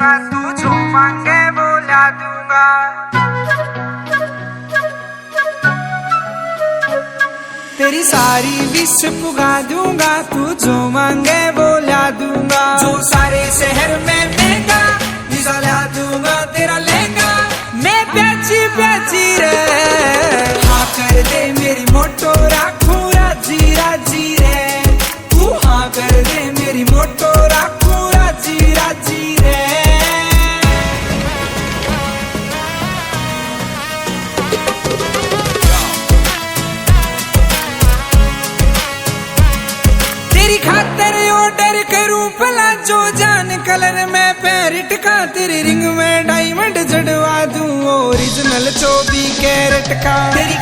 दूंगा, तू जो मांगे वो ला दूंगा। तेरी सारी विश पुगा दूंगा, तू जो मांगे वो ला दूंगा। जो सारे शहर में महंगा वीजा ला दूंगा, तेरा लहंगा मैं प्याची प्याची रे। हाँ कर दे मेरी मोटो राखू राजी राजी रे। तू हाँ कर दे मेरी मोटो राखू राजी राजी रे। तेरी खातर ऑर्डर करूं भला जो जान कलर में पैरेट का। तेरी रिंग में डायमंड जड़वा दूं ओरिजिनल 24 कैरेट का। तेरी